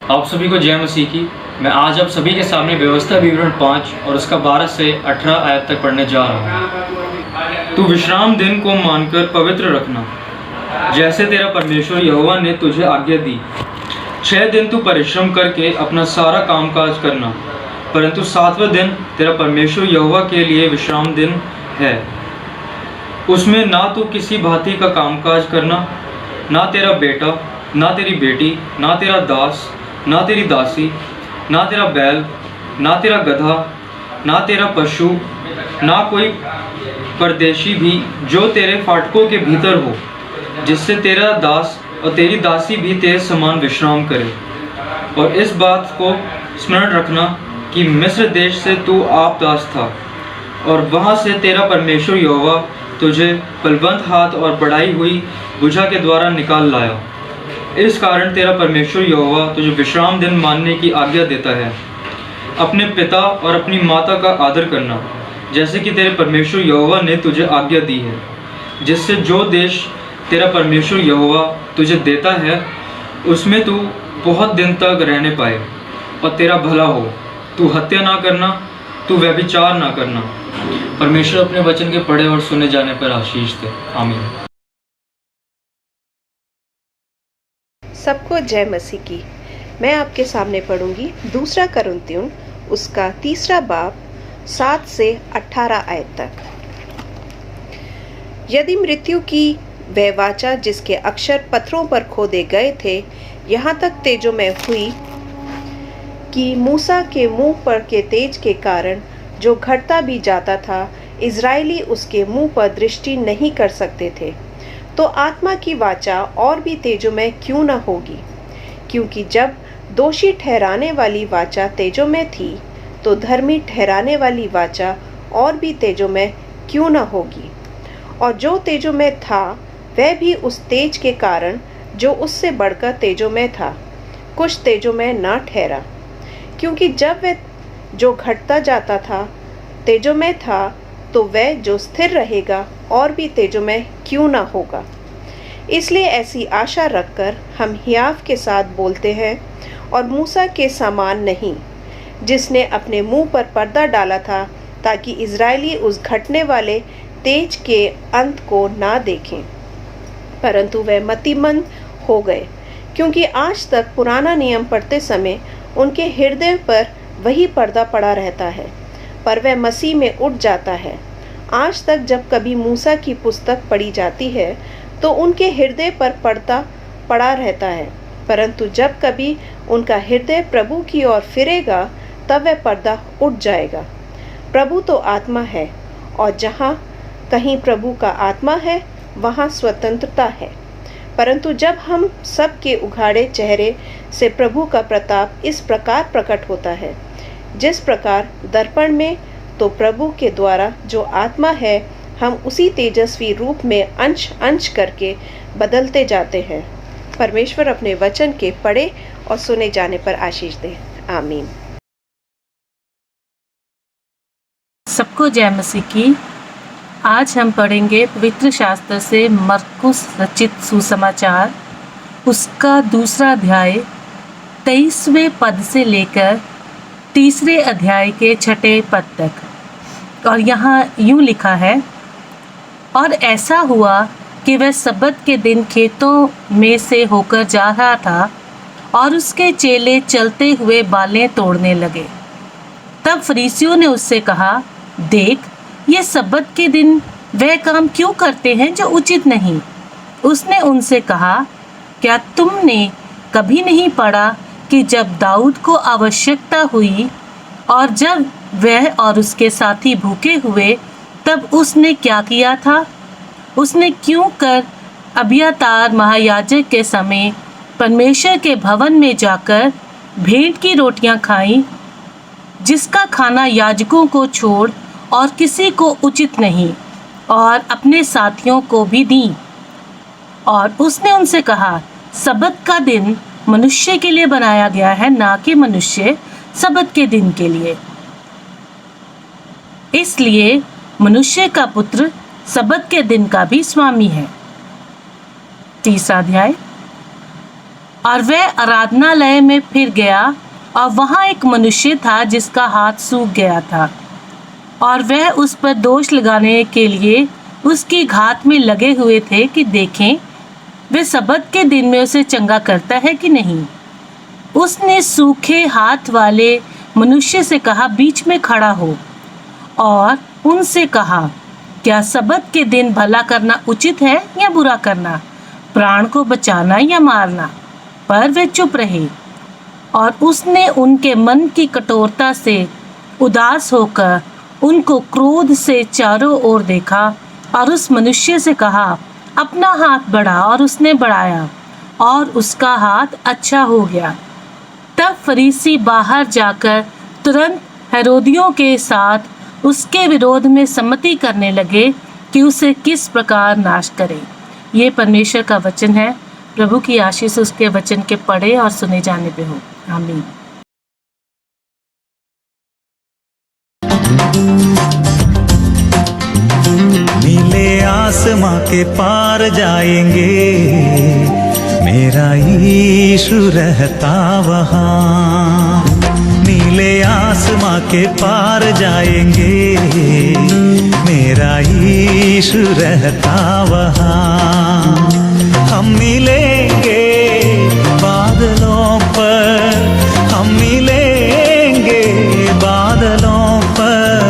आप सभी को जय मसीह की। मैं आज आप सभी के सामने व्यवस्था विवरण 5 और उसका 12 से 18 आयत तक पढ़ने जा रहा हूँ। तू विश्राम दिन को मानकर पवित्र रखना, जैसे तेरा परमेश्वर यहोवा ने तुझे आज्ञा दी। 6 दिन तू परिश्रम करके अपना सारा कामकाज करना, परंतु 7वां दिन तेरा परमेश्वर यहोवा के लिए विश्राम दिन है। उसमें ना तो किसी भांति का कामकाज करना, ना तेरा बेटा, ना तेरी बेटी, ना तेरा दास, ना तेरी दासी, ना तेरा बैल, ना तेरा गधा, ना तेरा पशु, ना कोई परदेशी भी जो तेरे फाटकों के भीतर हो, जिससे तेरा दास और तेरी दासी भी तेरे समान विश्राम करे। और इस बात को स्मरण रखना कि मिस्र देश से तू आप दास था, और वहाँ से तेरा परमेश्वर यहोवा तुझे बलवंत हाथ और बढ़ाई हुई भुजा के द्वारा निकाल लाया। इस कारण तेरा परमेश्वर यहोवा तुझे विश्राम दिन मानने की आज्ञा देता है। अपने पिता और अपनी माता का आदर करना, जैसे कि तेरे परमेश्वर यहोवा ने तुझे आज्ञा दी है, जिससे जो देश तेरा परमेश्वर यहोवा तुझे देता है उसमें तू बहुत दिन तक रहने पाए और तेरा भला हो। तू हत्या ना करना, तू व्यभिचार ना करना। परमेश्वर अपने वचन के पढ़े और सुने जाने पर आशीष दे। आमीन। सबको जय मसीह की। मैं आपके सामने पढ़ूंगी 2 कुरिन्थियों उसका 3 बाब 7 से 18 आयत तक। यदि मृत्यु की वह वाचा जिसके अक्षर पत्थरों पर खोदे गए थे यहाँ तक तेजोमय हुई कि मूसा के मुंह पर के तेज के कारण जो घटता भी जाता था, इज़राइली उसके मुंह पर दृष्टि नहीं कर सकते थे, तो आत्मा की वाचा और भी तेजोमय क्यों न होगी। क्योंकि जब दोषी ठहराने वाली वाचा तेजोमय थी, तो धर्मी ठहराने वाली वाचा और भी तेजोमय क्यों न होगी। और जो तेजोमय था वह भी उस तेज के कारण जो उससे बढ़कर तेजोमय था कुछ तेजोमय न ठहरा। क्योंकि जब वह जो घटता जाता था तेजोमय था, तो वह जो स्थिर रहेगा और भी तेजोमय क्यों ना होगा। इसलिए ऐसी आशा रखकर हम हियाव के साथ बोलते हैं और मूसा के समान नहीं, जिसने अपने मुंह पर पर्दा डाला था ताकि इज़राइली उस घटने वाले तेज के अंत को ना देखें, परंतु वह मतिमंद हो गए। क्योंकि आज तक पुराना नियम पढ़ते समय उनके हृदय पर वही पर्दा पड़ा रहता है, पर वह मसीह में उठ जाता है। आज तक जब कभी मूसा की पुस्तक पढ़ी जाती है तो उनके हृदय पर पर्दा पड़ा रहता है, परंतु जब कभी उनका हृदय प्रभु की ओर फिरेगा तब वह पर्दा उठ जाएगा। प्रभु तो आत्मा है, और जहाँ कहीं प्रभु का आत्मा है वहाँ स्वतंत्रता है। परंतु जब हम सब के उघाड़े चेहरे से प्रभु का प्रताप इस प्रकार प्रकट होता है, जिस प्रकार दर्पण में, तो प्रभु के द्वारा जो आत्मा है हम उसी तेजस्वी रूप में अंश अंश करके बदलते जाते हैं। परमेश्वर अपने वचन के पढ़े और सुने जाने पर आशीष दे। आमीन। सबको जय मसीह की। आज हम पढ़ेंगे पवित्र शास्त्र से मरकुस रचित सुसमाचार उसका 2 अध्याय 23वें पद से लेकर 3 अध्याय के 6 पद तक। और यहाँ यूँ लिखा है, और ऐसा हुआ कि वह सब्बत के दिन खेतों में से होकर जा रहा था और उसके चेले चलते हुए बालें तोड़ने लगे। तब फरीसियों ने उससे कहा, देख, ये सब्बत के दिन वह काम क्यों करते हैं जो उचित नहीं। उसने उनसे कहा, क्या तुमने कभी नहीं पढ़ा कि जब दाऊद को आवश्यकता हुई और जब वह और उसके साथी भूखे हुए, तब उसने क्या किया था। उसने क्यों कर अबियातार महायाजक के समय परमेश्वर के भवन में जाकर भेंट की रोटियां खाईं, जिसका खाना याजकों को छोड़ और किसी को उचित नहीं, और अपने साथियों को भी दी। और उसने उनसे कहा, सब्बत का दिन मनुष्य के लिए बनाया गया है, ना कि मनुष्य सब्बत के दिन के लिए। इसलिए मनुष्य का पुत्र सब्बत के दिन का भी स्वामी है। 3 अध्याय। और वह आराधनालय में फिर गया और वहाँ एक मनुष्य था जिसका हाथ सूख गया था, और वह उस पर दोष लगाने के लिए उसकी घात में लगे हुए थे कि देखें वह सबत के दिन में उसे चंगा करता है कि नहीं। उसने सूखे हाथ वाले मनुष्य से कहा, बीच में खड़ा हो और उनसे कहा, क्या सबत के दिन भला करना उचित है या बुरा करना, प्राण को बचाना या मारना? पर वे चुप रहे। और उसने उनके मन की कठोरता से उदास होकर उनको क्रोध से चारों ओर देखा और उस मनुष्य से कहा, अपना हाथ बढ़ा। और उसने बढ़ाया और उसका हाथ अच्छा हो गया। तब फरीसी बाहर जाकर तुरंत हेरोदियों के साथ उसके विरोध में सम्मति करने लगे कि उसे किस प्रकार नाश करें। ये परमेश्वर का वचन है। प्रभु की आशीष उसके वचन के पढ़े और सुने जाने पे हो। आमीन। नीले आसमां के पार जाएंगे, मेरा यीशु रहता वहाँ। नीले आसमां के पार जाएंगे, मेरा यीशु रहता वहाँ। हम मिलेंगे बादलों पर, हम मिलेंगे बादलों पर,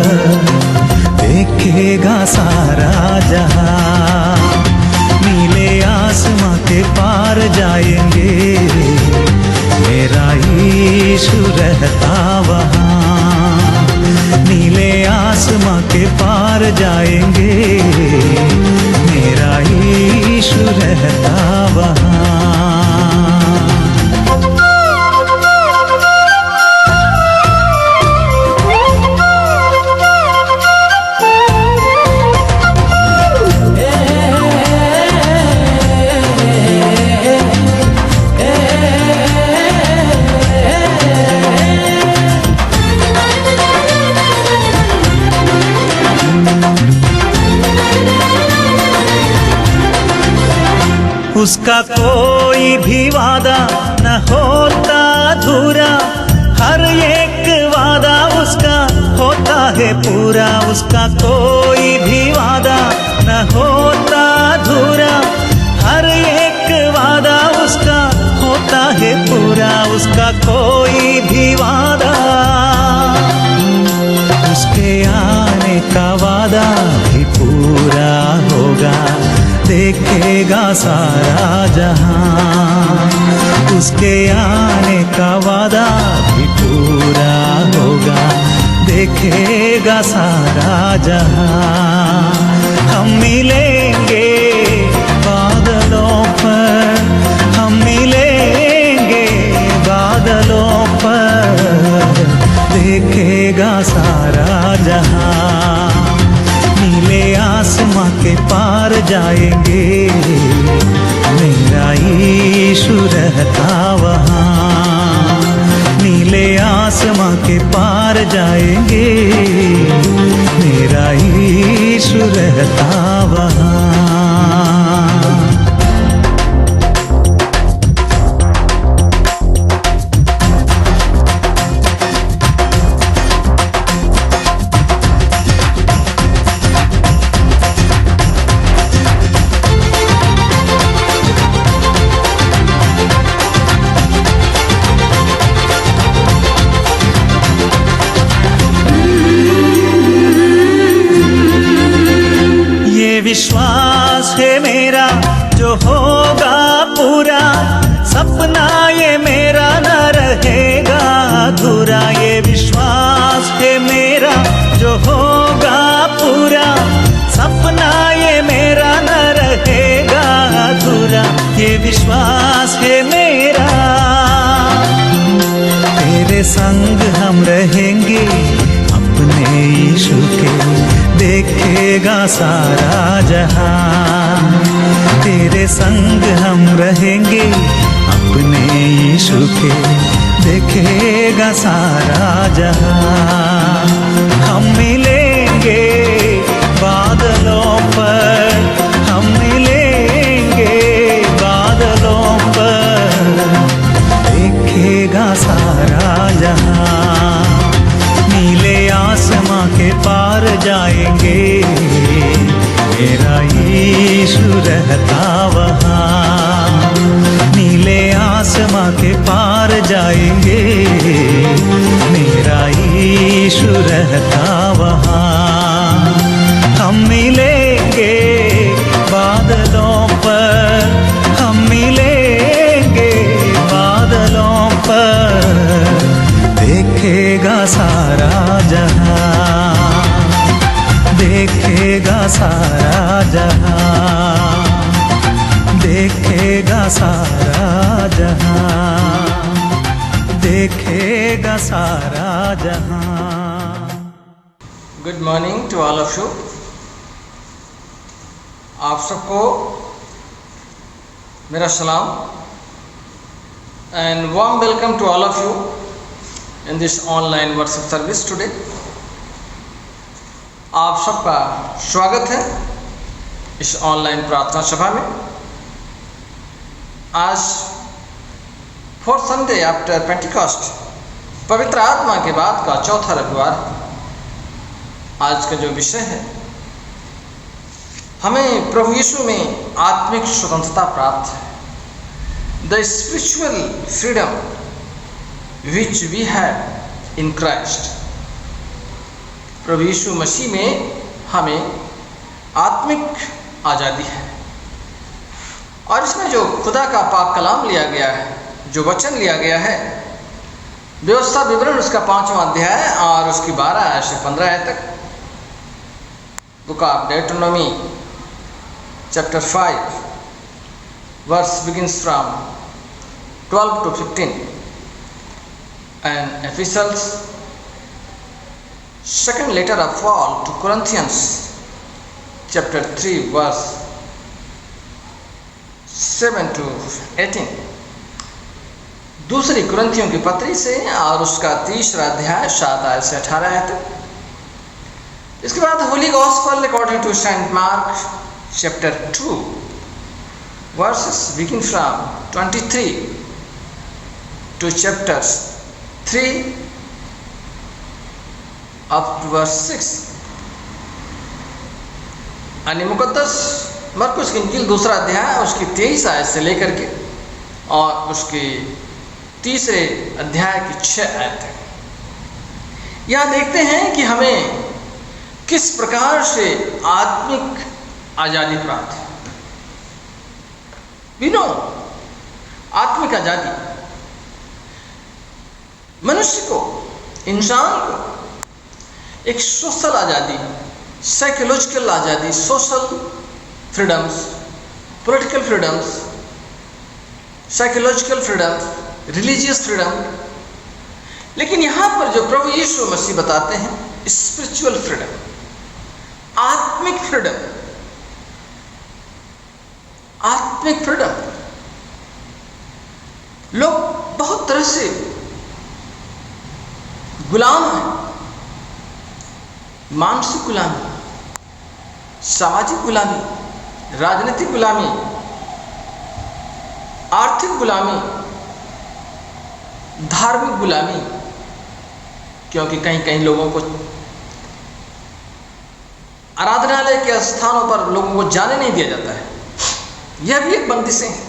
देखेगा सारा जहां। नीले आसमां के पार जाएंगे, मेरा यीशु रहता वहाँ। नीले आसमां के पार जाएंगे, मेरा यीशु रहता वहाँ। उसका कोई भी वादा न होता अधूरा, हर एक वादा उसका होता है पूरा। उसका कोई भी वादा न होता अधूरा, हर एक वादा उसका होता है पूरा। उसका कोई भी वादा, उसके आने का वादा भी पूरा होगा, देखेगा सारा जहां। उसके आने का वादा भी पूरा होगा, देखेगा सारा जहां। हम मिलेंगे बादलों पर, हम मिलेंगे बादलों पर, देखेगा सारा जहां। नीले आसमां के पार जाएंगे, मेरा यीशु रहता वहाँ। नीले आसमां के पार जाएंगे, मेरा यीशु रहता वहाँ। विश्वास है मेरा जो होगा पूरा, सपना ये मेरा न रहेगा अधूरा। ये विश्वास है मेरा जो होगा पूरा, सपना ये मेरा न रहेगा अधूरा। ये विश्वास है मेरा, तेरे संग हम रहेंगे अपने यीशु के, देखेगा सारा जहां। तेरे संग हम रहेंगे अपने यीशु के, देखेगा सारा जहां। हम मिलेंगे बादलों पर, हम मिलेंगे बादलों पर, देखेगा सारा जहां। नीले आसमां के पार जाएंगे, मेरा यीशु रहता वहाँ। नीले आसमां के पार जाएंगे, मेरा यीशु रहता वहाँ। हम मिलेंगे बादलों पर, हम मिलेंगे बादलों पर, देखेगा सारा जहां, देखेगा सारा जहां, देखेगा सारा जहां, देखेगा सारा जहां। Good morning to all of you. आप सबको मेरा सलाम and warm welcome to all of you in this online worship service today. आप सबका स्वागत है इस ऑनलाइन प्रार्थना सभा में। आज फोर्थ संडे आफ्टर पेंटिकॉस्ट, पवित्र आत्मा के बाद का चौथा रविवार। आज का जो विषय है, हमें प्रभु यीशु में आत्मिक स्वतंत्रता प्राप्त है, the spiritual freedom which we have in Christ. प्रभु यीशु मसीह में हमें आत्मिक आज़ादी है। और इसमें जो खुदा का पाक कलाम लिया गया है, जो वचन लिया गया है, व्यवस्था विवरण उसका 5वां अध्याय और उसकी 12 से 15 आयत तक, book of Deuteronomy chapter 5 verse begins from 12 to 15, and epistles, second letter of Paul to Corinthians chapter 3 verse 7 to 18, दूसरी कुरिन्थियों की पत्री से और उसका 3रा अध्याय 7 आयत से 18 आयत तक। इसके बाद holy gospel according to Saint Mark chapter 2 verses begin from 23 to chapters 3 up to verse 6। यानी मुकद्दस मरकुस की इंजील 2रा अध्याय उसकी 23 आयत से लेकर के और उसके 3रे अध्याय की 6 आयत तक। यहाँ देखते हैं कि हमें किस प्रकार से आत्मिक आज़ादी प्राप्त है। बिना आत्मिक आज़ादी मनुष्य को, इंसान को एक सोशल आज़ादी, साइकोलॉजिकल आज़ादी, social freedoms, political freedoms, psychological freedoms, religious freedom, लेकिन यहाँ पर जो प्रभु यीशु मसीह बताते हैं, स्पिरिचुअल फ्रीडम, आत्मिक फ्रीडम, आत्मिक फ्रीडम। लोग बहुत तरह से गुलाम हैं, मानसिक गुलामी, सामाजिक गुलामी, राजनीतिक गुलामी, आर्थिक गुलामी, धार्मिक गुलामी, क्योंकि कहीं कहीं लोगों को आराधनालय के स्थानों पर लोगों को जाने नहीं दिया जाता है, यह भी एक बंदिशें हैं।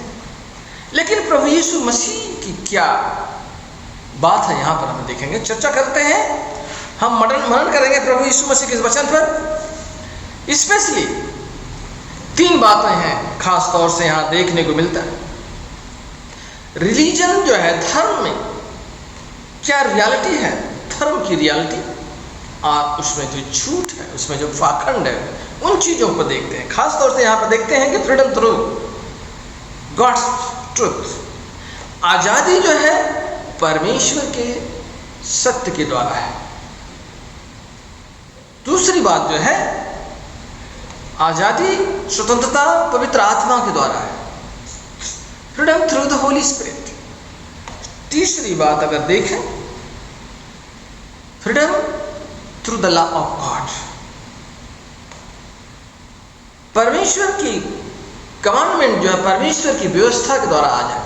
लेकिन प्रभु यीशु मसीह की क्या बात है, यहाँ पर हम देखेंगे, चर्चा करते हैं, हम मनन करेंगे प्रभु यीशु मसीह के वचन पर। स्पेशली 3 बातें हैं खास तौर से यहाँ देखने को मिलता है। रिलीजन जो है, धर्म में क्या रियलिटी है, धर्म की रियलिटी, और उसमें जो झूठ है, उसमें जो पाखंड है, उन चीज़ों को देखते हैं। खास तौर से यहाँ पर देखते हैं कि फ्रीडम थ्रू गॉड्स ट्रुथ, आज़ादी जो है परमेश्वर के सत्य के द्वारा है। दूसरी बात जो है, आज़ादी, स्वतंत्रता पवित्र आत्मा के द्वारा है, freedom through the Holi spirit. तीसरी बात अगर देखें, freedom through the law of God, परमेश्वर की कमांडमेंट जो है, परमेश्वर की व्यवस्था के द्वारा आ जाए।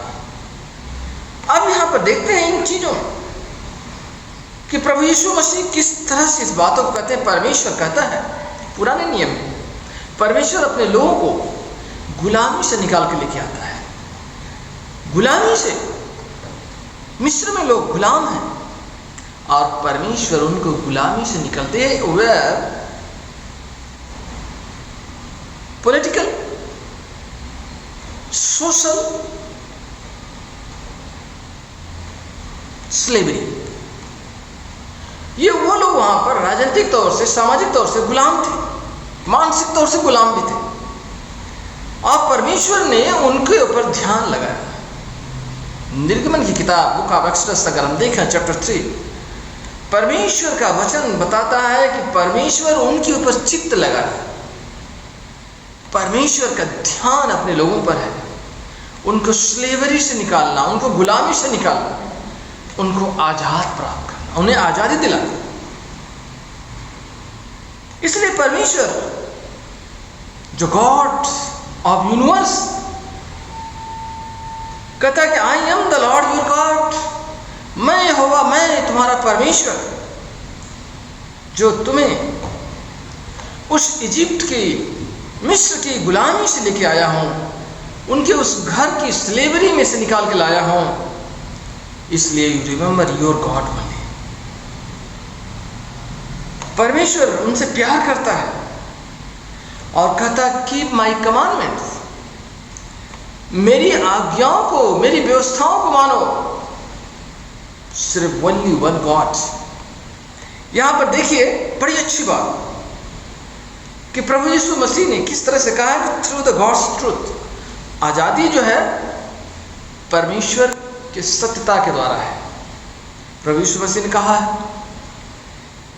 अब यहाँ यहाँ पर देखते हैं इन चीज़ों में कि प्रभु यीशु मसीह किस तरह से इस बातों को कहते हैं। परमेश्वर कहता है पुराने नियम में परमेश्वर अपने लोगों को गुलामी से निकाल के लेके आता है। गुलामी से, मिस्र में लोग गुलाम हैं और परमेश्वर उनको गुलामी से निकलते हुए पॉलिटिकल, सोशल स्लेवरी, ये वो लोग वहां पर राजनीतिक तौर से, सामाजिक तौर से गुलाम थे, मानसिक तौर से गुलाम भी थे और परमेश्वर ने उनके ऊपर ध्यान लगाया। निर्गमन की किताब बुक ऑफ एक्सोडस अगर हम देखें चैप्टर 3, परमेश्वर का वचन बताता है कि परमेश्वर उनके ऊपर चित्त लगाया। परमेश्वर का ध्यान अपने लोगों पर है, उनको स्लेवरी से निकालना, उनको गुलामी से निकालना, उनको आजाद प्राप्त करना, उन्हें आजादी दिलाना। इसलिए परमेश्वर जो गॉड ऑफ यूनिवर्स कहता है कि I am the Lord your God, मैं यहोवा, मैं तुम्हारा परमेश्वर जो तुम्हें उस इजिप्ट की, मिस्र की गुलामी से लेके आया हूं, उनके उस घर की स्लेवरी में से निकाल के लाया हूं। इसलिए यू रिमेंबर योर गॉड बने। परमेश्वर उनसे प्यार करता है और कहता है कीप माई कमांडमेंट्स, मेरी आज्ञाओं को, मेरी व्यवस्थाओं को मानो। सिर्फ ओनली वन गॉड। यहां पर देखिए बड़ी अच्छी बात कि प्रभु यीशु मसीह ने किस तरह से कहा है थ्रू द गॉड्स ट्रूथ। आजादी जो है परमेश्वर की सत्यता के द्वारा है। प्रभु यीशु मसीह ने कहा है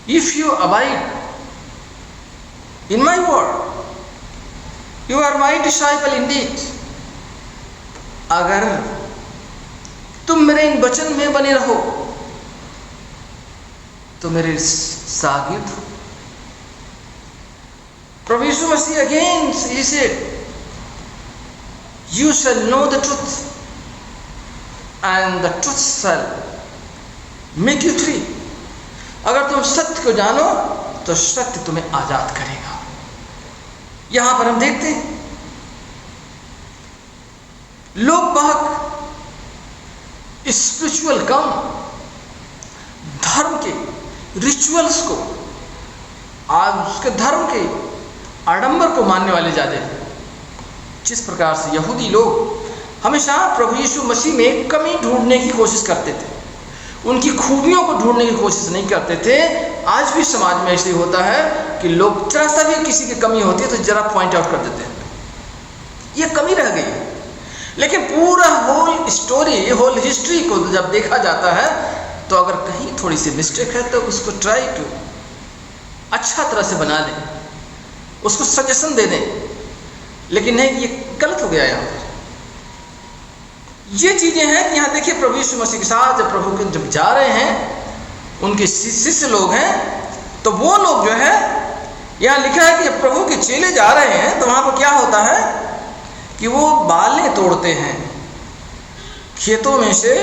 if you abide in my word you are my disciple indeed. अगर तुम मेरे इन वचन में बने रहो तो मेरे शागिर्द हो। प्रभु यीशु मसीह again he said you shall know the truth and the truth shall make you free। अगर तुम सत्य को जानो तो सत्य तुम्हें आजाद करेगा। यहां पर हम देखते हैं लोग बाग स्पिरिचुअल कम धर्म के रिचुअल्स को, आज उसके धर्म के आडंबर को मानने वाले ज्यादा हैं। जिस प्रकार से यहूदी लोग हमेशा प्रभु यीशु मसीह में कमी ढूंढने की कोशिश करते थे, उनकी खूबियों को ढूंढने की कोशिश नहीं करते थे। आज भी समाज में ऐसे ही होता है कि लोग जरा सा भी किसी की कमी होती है तो जरा पॉइंट आउट कर देते हैं, ये कमी रह गई है। लेकिन पूरा होल स्टोरी, होल हिस्ट्री को जब देखा जाता है तो अगर कहीं थोड़ी सी मिस्टेक है तो उसको ट्राई टू अच्छा तरह से बना दें, उसको सजेशन दे दें, लेकिन नहीं ये गलत हो गया। यहाँ पर ये चीजें हैं कि यहाँ देखिए प्रभु यीशु मसीह के साथ जब प्रभु के जब जा रहे हैं, उनके शिष्य लोग हैं, तो वो लोग जो है यहाँ लिखा है कि प्रभु के चेले जा रहे हैं तो वहां पर क्या होता है कि वो बालें तोड़ते हैं खेतों में से।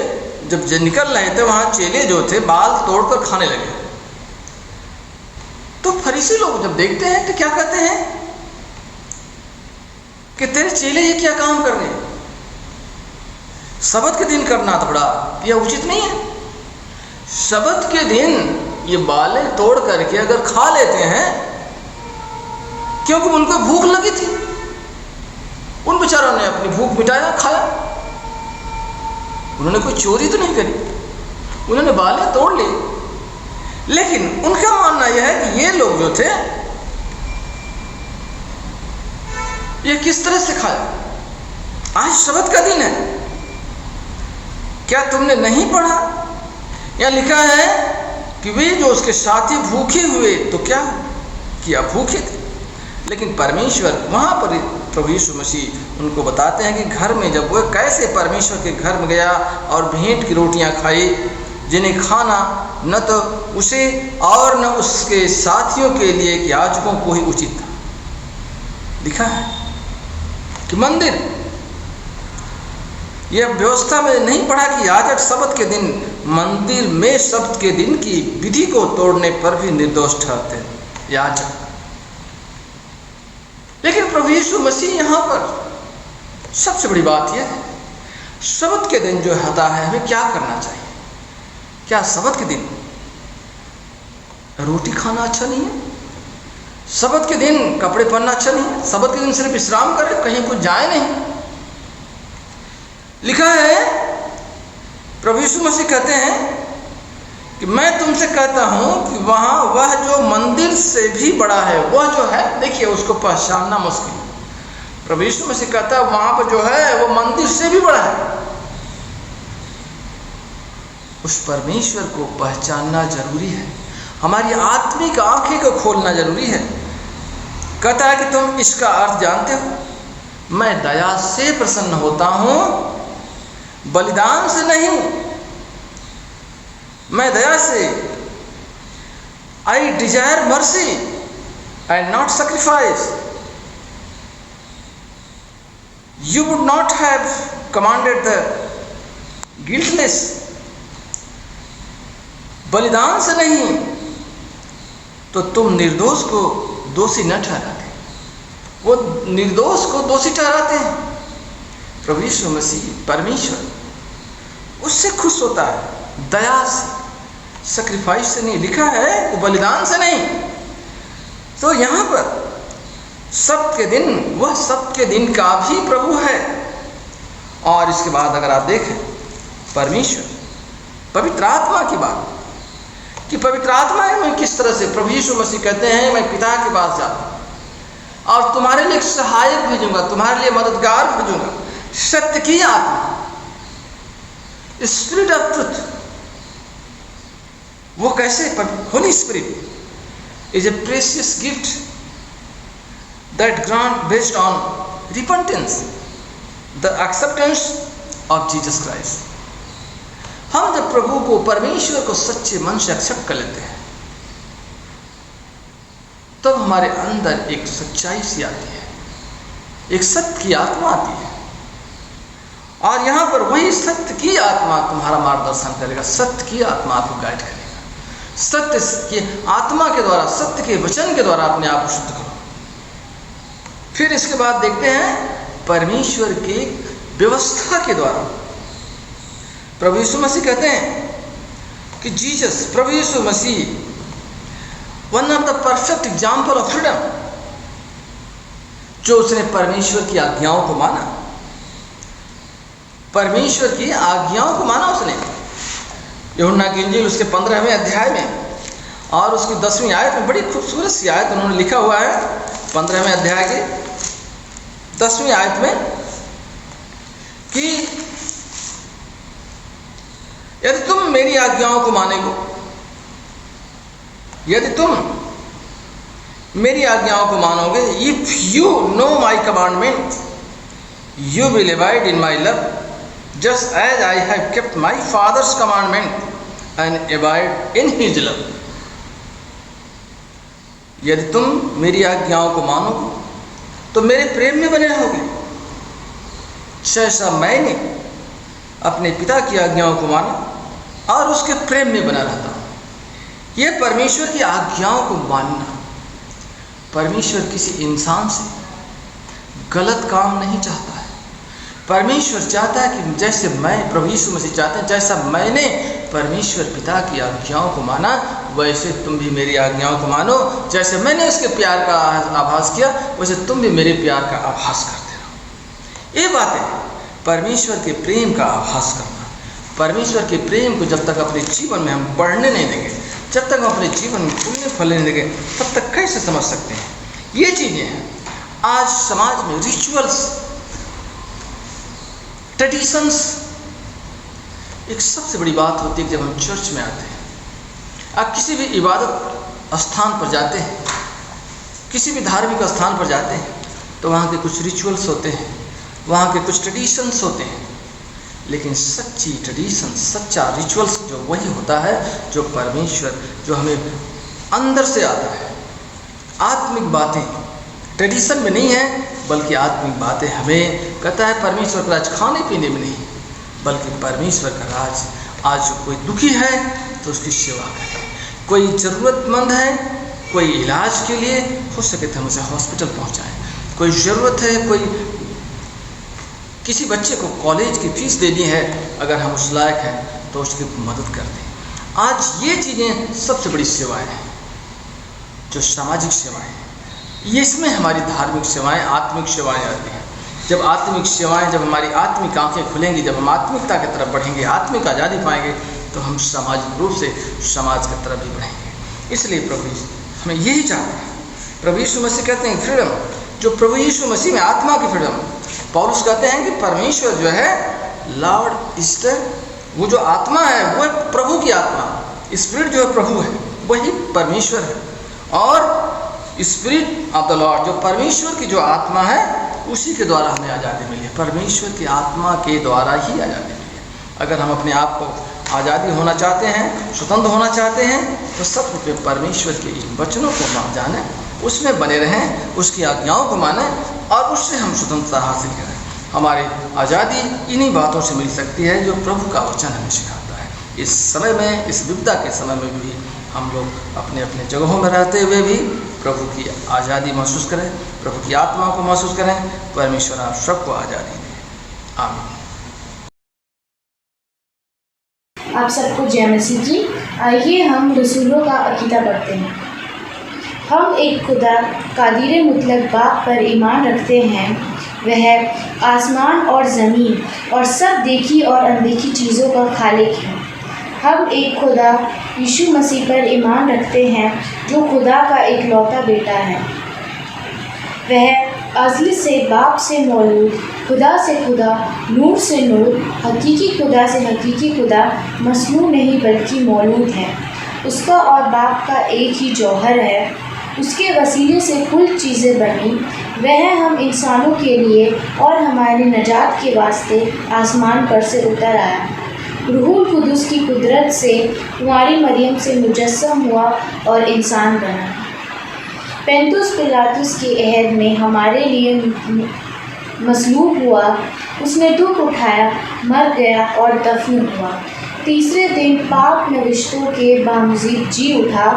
जब निकल रहे थे वहां चेले जो थे बाल तोड़कर खाने लगे। तो फरीसी लोग जब देखते हैं तो क्या कहते हैं कि तेरे चेले ये क्या काम कर रहे हैं, शबत के दिन करना थोड़ा यह उचित नहीं है। शबत के दिन ये बालें तोड़ करके अगर खा लेते हैं, क्योंकि उनको भूख लगी थी, उन बेचारों ने अपनी भूख मिटाया, खाया। उन्होंने कोई चोरी तो नहीं करी, उन्होंने बालें तोड़ ली। लेकिन उनका मानना यह है कि ये लोग जो थे ये किस तरह से खाया, आज शबत का दिन है, क्या तुमने नहीं पढ़ा? यहां लिखा है कि वे जो उसके साथी भूखे हुए तो क्या किया, भूखे थे। लेकिन परमेश्वर वहां पर प्रभु यीशु मसीह उनको बताते हैं कि घर में जब वो कैसे परमेश्वर के घर में गया और भेंट की रोटियां खाई, जिन्हें खाना न तो उसे और न उसके साथियों के लिए याजकों को ही उचित था। लिखा है कि मंदिर यह व्यवस्था में नहीं पढ़ा कि याजक शब्द के दिन मंदिर में शब्द के दिन की विधि को तोड़ने पर भी निर्दोष ठहरते हैं याजक। लेकिन प्रभु यीशु मसीह यहाँ पर सबसे बड़ी बात यह है, शब्द के दिन जो होता है हमें क्या करना चाहिए? क्या शब्द के दिन रोटी खाना अच्छा नहीं है? शब्द के दिन कपड़े पहनना अच्छा नहीं है? शब्द के दिन सिर्फ विश्राम करें, कहीं कुछ जाए नहीं? लिखा है, प्रभु यीशु मसीह कहते हैं कि मैं तुमसे कहता हूं कि वहां वह जो मंदिर से भी बड़ा है, वह जो है, देखिए उसको पहचानना मुश्किल है। प्रभु यीशु मसीह कहता है वहां पर जो है वो मंदिर से भी बड़ा है। उस परमेश्वर को पहचानना जरूरी है, हमारी आत्मिक आंखें को खोलना जरूरी है। कहता है कि तुम इसका अर्थ जानते हो, मैं दया से प्रसन्न होता हूं, बलिदान से नहीं। मैं दया से, I desire mercy and not sacrifice. You would not have commanded the guiltless. बलिदान से नहीं तो तुम निर्दोष को दोषी न ठहराते, वो निर्दोष को दोषी ठहराते हैं। प्रभु यीशु मसीह परमेश्वर उससे खुश होता है, दया से, सैक्रिफाइस से नहीं। लिखा है कि बलिदान से नहीं। तो यहाँ पर सब्त के दिन, वह सब्त के दिन का भी प्रभु है। और इसके बाद अगर आप देखें परमेश्वर, पवित्र आत्मा की बात, कि पवित्र आत्मा में किस तरह से प्रभु यीशु मसीह कहते हैं मैं पिता के पास जाता हूं और तुम्हारे लिए एक सहायक भेजूंगा, तुम्हारे लिए मददगार भेजूंगा, सत्य की आत्मा, स्पिरिट ऑफ ट्रुथ। वो कैसे? Holi spirit is a precious gift that grant based on repentance the acceptance of Jesus Christ. हम जब प्रभु को, परमेश्वर को सच्चे मन से एक्सेप्ट कर लेते हैं, तब तो हमारे अंदर एक सच्चाई सी आती है, एक सत्य की आत्मा आती है। और यहां पर वही सत्य की आत्मा तुम्हारा मार्गदर्शन करेगा, सत्य की आत्मा आपको गाइड करेगा। सत्य की आत्मा के द्वारा, सत्य के वचन के द्वारा अपने आप को शुद्ध करो। फिर इसके बाद देखते हैं परमेश्वर की व्यवस्था के द्वारा। प्रभु यीशु मसीह कहते हैं कि जीसस, प्रभु यीशु मसीह, one of the perfect example of freedom, जो उसने परमेश्वर की आज्ञाओं को माना, परमेश्वर की आज्ञाओं को माना उसने। यूहन्ना की इंजील उसके 15वें अध्याय में और उसकी 10वीं आयत में, बड़ी खूबसूरत सी आयत उन्होंने लिखा हुआ है 15वें अध्याय के 10वीं आयत में कि यदि तुम मेरी आज्ञाओं को मानेगो, यदि तुम मेरी आज्ञाओं को मानोगे, if you know my commandment you will abide in my love just as I have kept my father's commandment and abide in his love. यदि तुम मेरी आज्ञाओं को मानोगे तो मेरे प्रेम में बने रहोगे, जैसा मैंने अपने पिता की आज्ञाओं को माना और उसके प्रेम में बना रहता हूं। यह परमेश्वर की आज्ञाओं को मानना। परमेश्वर किसी इंसान से गलत काम नहीं चाहता है। परमेश्वर चाहता है कि जैसे मैं, प्रभु यीशु मसीह चाहते हैं जैसा मैंने परमेश्वर पिता की आज्ञाओं को माना, वैसे तुम भी मेरी आज्ञाओं को मानो। जैसे मैंने उसके प्यार का आभास किया, वैसे तुम भी मेरे प्यार का आभास करते रहो। ये बात है परमेश्वर के प्रेम का आभास करना। परमेश्वर के प्रेम को जब तक अपने जीवन में हम बढ़ने नहीं देंगे, जब तक हम अपने जीवन में फूलने फलने नहीं देंगे, तब तक कैसे समझ सकते हैं? ये चीज़ें हैं आज समाज में, रिचुअल्स, ट्रेडिशंस। एक सबसे बड़ी बात होती है जब हम चर्च में आते हैं, आप किसी भी इबादत स्थान पर जाते हैं, किसी भी धार्मिक स्थान पर जाते हैं, तो वहाँ के कुछ रिचुअल्स होते हैं, वहाँ के कुछ ट्रेडिशंस होते हैं। लेकिन सच्ची ट्रेडिशन, सच्चा रिचुअल्स जो वही होता है जो परमेश्वर, जो हमें अंदर से आता है। आत्मिक बातें ट्रेडिशन में नहीं है, बल्कि आत्मिक बातें हमें कहता है परमेश्वर का राज खाने पीने में नहीं, बल्कि परमेश्वर का राज। आज कोई दुखी है तो उसकी सेवा करें, कोई ज़रूरतमंद है, कोई इलाज के लिए हो सके तो हम उसे हॉस्पिटल पहुंचाएं, कोई ज़रूरत है, कोई किसी बच्चे को कॉलेज की फीस देनी है, अगर हम उस लायक हैं तो उसकी मदद कर दें। आज ये चीज़ें सबसे बड़ी सेवाएं हैं, जो सामाजिक सेवाएं हैं। ये इसमें हमारी धार्मिक सेवाएं, आत्मिक सेवाएं आती हैं। जब आत्मिक सेवाएं, जब हमारी आत्मिक आंखें खुलेंगी, जब हम आत्मिकता की तरफ बढ़ेंगे, आत्मिक आज़ादी पाएंगे, तो हम सामाजिक रूप से समाज की तरफ भी बढ़ेंगे। इसलिए प्रभु यीशु हमें यही चाहते हैं। प्रभु यीशु मसीह कहते हैं फ्रीडम, जो प्रभु यीशु मसीह में आत्मा की फ्रीडम। पौलुस कहते हैं कि परमेश्वर जो है, लॉर्ड इज द, वो जो आत्मा है वो प्रभु की आत्मा, स्पिरिट जो है प्रभु है, वही परमेश्वर है। और स्पिरिट ऑफ द लॉर्ड, जो परमेश्वर की जो आत्मा है, उसी के द्वारा हमें आज़ादी मिली है। परमेश्वर की आत्मा के द्वारा ही आज़ादी मिली है। अगर हम अपने आप को आज़ादी होना चाहते हैं, स्वतंत्र होना चाहते हैं, तो सब पे परमेश्वर के इन वचनों को जानें, उसमें बने रहें, उसकी आज्ञाओं को मानें, और उससे हम स्वतंत्रता हासिल करें। हमारी आज़ादी इन्हीं बातों से मिल सकती है जो प्रभु का वचन हमें सिखाता है। इस समय में, इस विपदा के समय में भी हम लोग अपने अपने जगहों में रहते हुए भी प्रभु की आज़ादी महसूस करें, प्रभु की आत्मा को महसूस करें। परमेश्वर आप सबको आज़ादी दें। आमीन। आप सबको जय मसीह की। आइए हम रसूलों का अकीदा पढ़ते हैं। हम एक खुदा कादिर मुतलक बाप पर ईमान रखते हैं। वह आसमान और ज़मीन और सब देखी और अनदेखी चीज़ों का खालिक है। हम एक खुदा यीशु मसीह पर ईमान रखते हैं, जो खुदा का इकलौता बेटा है। वह अज़ल से बाप से मौजूद, खुदा से खुदा, नूर से नूर, हकीकी खुदा से हकीकी खुदा, मसनू नहीं बल्कि मौजूद है। उसका और बाप का एक ही जौहर है। उसके वसीले से कुल चीज़ें बनी। वह हम इंसानों के लिए और हमारी नजात के वास्ते आसमान पर से उतर आया। रूहुल कुदुस की कुदरत से कुंवारी मरियम से मुजस्सम हुआ और इंसान बना। पेंतुस पिलातुस के अहद में हमारे लिए मसलूब हुआ। उसने दुख उठाया, मर गया और दफन हुआ। तीसरे दिन पाक नविश्तों के बामजीद जी उठा,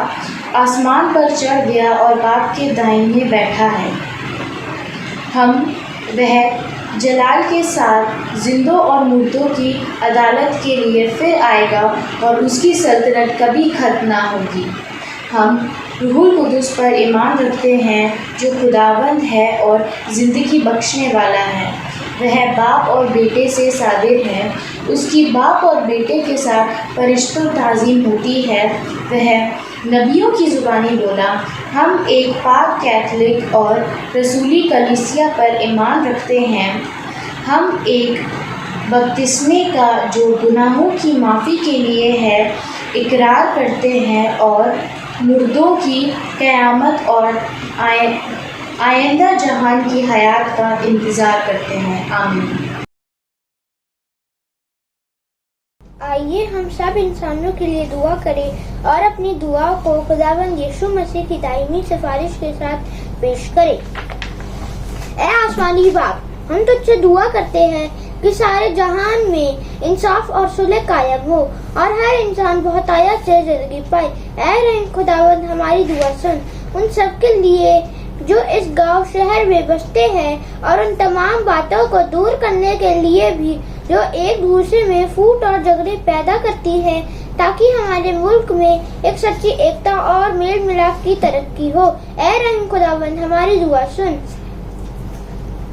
आसमान पर चढ़ गया और बाप के दाहिने बैठा है। वह जलाल के साथ जिंदों और मुर्दों की अदालत के लिए फिर आएगा और उसकी सल्तनत कभी खत्म ना होगी। हम रूहुल कुदुस पर ईमान रखते हैं, जो खुदावंद है और ज़िंदगी बख्शने वाला है। वह बाप और बेटे से साबित है। उसकी बाप और बेटे के साथ फरिश्तों ताज़ीम होती है। वह नबियों की ज़ुबानी बोला। हम एक पाक कैथलिक और रसूली कलीसिया पर ईमान रखते हैं। हम एक बपतिस्मे का जो गुनाहों की माफ़ी के लिए है इकरार करते हैं और मुर्दों की क़यामत और आइंदा जहान की हयात का इंतज़ार करते हैं। आमीन। आइए हम सब इंसानों के लिए दुआ करें और अपनी दुआ को खुदावंद यीशु मसीह की दायमी सिफारिश के साथ पेश करें। ऐ आसमानी बाप, हम तुझसे दुआ करते हैं कि सारे जहान में इंसाफ और सुलह कायम हो और हर इंसान बहुतायत से जिंदगी पाए। ऐ रहीम खुदावंद, हमारी दुआ सुन। उन सब के लिए जो इस गांव शहर में बसते हैं और उन तमाम बातों को दूर करने के लिए भी जो एक दूसरे में फूट और झगड़े पैदा करती है, ताकि हमारे मुल्क में एक सच्ची एकता और मेल मिलाप की तरक्की हो। ऐ रहीम खुदावंद, हमारी दुआ सुन।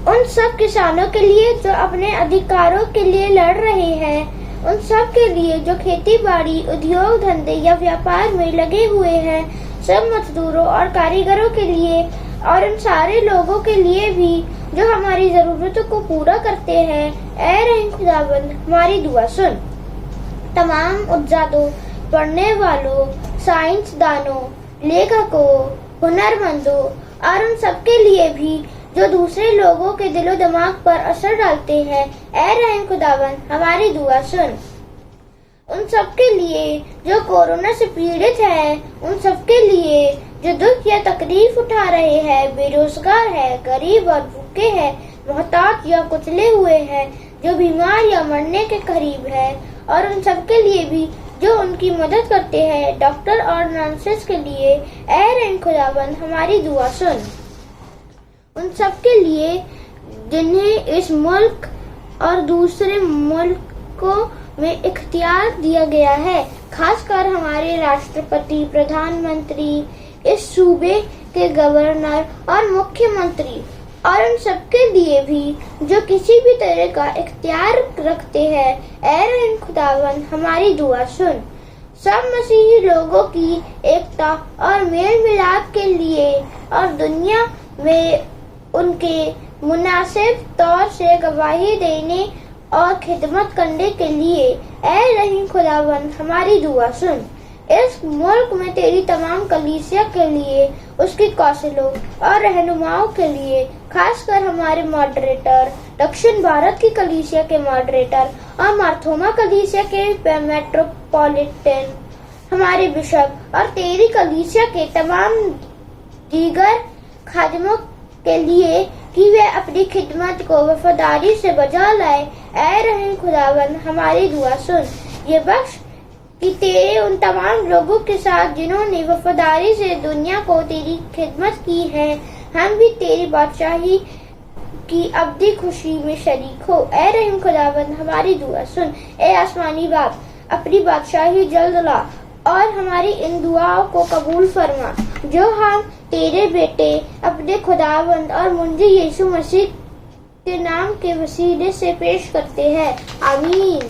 उन सब किसानों के लिए जो अपने अधिकारों के लिए लड़ रहे हैं, उन सब के लिए जो खेती बाड़ी, उद्योग धंधे या व्यापार में लगे हुए हैं, सब मजदूरों और कारीगरों के लिए और उन सारे लोगों के लिए भी जो हमारी जरूरतों को पूरा करते हैं। ऐ रहीम खुदावंद, हमारी दुआ सुन। तमाम उज्जादों, पढ़ने वालों, साइंसदानों, लेखकों, हुनरमंदों और उन सब के लिए भी जो दूसरे लोगों के दिलो दिमाग पर असर डालते हैं। ऐ रहीम खुदावंद, हमारी दुआ सुन। उन सब के लिए जो कोरोना से पीड़ित हैं, उन सब के लिए जो दुख या तकलीफ उठा रहे हैं, बेरोजगार है, गरीब और भूखे हैं, मोहताज या कुचले हुए हैं, जो बीमार या मरने के करीब है, और उन सबके लिए भी जो उनकी मदद करते हैं, डॉक्टर और नर्सेस के लिए ऐ रहम खुदावंद हमारी दुआ सुन। उन सबके लिए जिन्हें इस मुल्क और दूसरे मुल्कों में इख्तियार दिया गया है, खासकर हमारे राष्ट्रपति, प्रधानमंत्री, इस सूबे के गवर्नर और मुख्यमंत्री, और उन सबके लिए भी जो किसी भी तरह का इख्तियार रखते हैं, ऐ रहम खुदावंद हमारी दुआ सुन। सब मसीही लोगों की एकता और मेल मिलाप के लिए और दुनिया में उनके मुनासिब तौर से गवाही देने और खिदमत करने के लिए ऐ रहीम खुदावंद हमारी दुआ सुन। इस मुल्क में तेरी तमाम कलीसिया के लिए, उसकी कौंसिलों और रहनुमाओं के लिए, खासकर हमारे मॉडरेटर, दक्षिण भारत की कलीसिया के मॉडरेटर और मार्थोमा कलीसिया के मेट्रोपॉलिटन, हमारे बिशप और तेरी कलीसिया के तमाम दीगर खादिमों के लिए कि वे अपनी खिदमत को वफादारी से बजा लाए, ऐ रहम खुदावंद हमारी दुआ सुन। ये बख्श कि तेरे उन तमाम लोगों के साथ जिन्होंने वफादारी से दुनिया को तेरी खिदमत की है, हम भी तेरी बादशाही की अब्दी खुशी में शरीक हो, ऐ रहम खुदावंद हमारी दुआ सुन। ए आसमानी बाप, अपनी बादशाही जल्द ला और हमारी इन दुआओं को कबूल फरमा जो हम तेरे बेटे अपने खुदावंद और मुंजी यीशु मसीह के नाम के वसीले से पेश करते हैं। आमीन।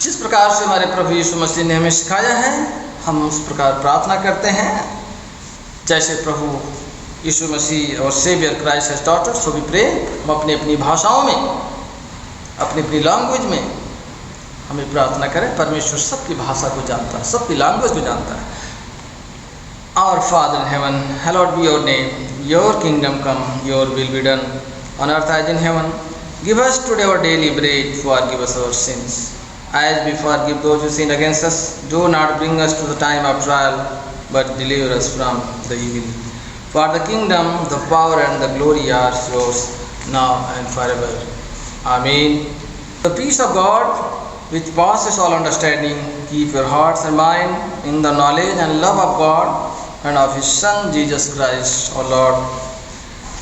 जिस प्रकार से हमारे प्रभु यीशु मसीह ने हमें सिखाया है, हम उस प्रकार प्रार्थना करते हैं। जैसे प्रभु यीशु मसीह और saviour Christ has taught us, so we pray. हम अपनी अपनी भाषाओं में, अपनी अपनी लैंग्वेज में हमें प्रार्थना करें। परमेश्वर सबकी भाषा को जानता है, सबकी लैंग्वेज को जानता है। Our Father in heaven, hallowed be your name. Your kingdom come, your will be done on earth as in heaven. Give us today our daily bread. Forgive us our sins, as we forgive those who sin against us. Do not bring us to the time of trial, but deliver us from the evil. For the kingdom, the power and the glory are yours, now and forever. Amen. The peace of God, which passes all understanding, keep your hearts and mind in the knowledge and love of God and of His Son Jesus Christ, our Lord.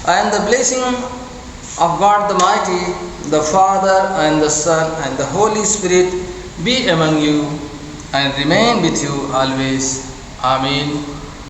And the blessing of God the Mighty, the Father and the Son and the Holy Spirit be among you and remain with you always. Amen.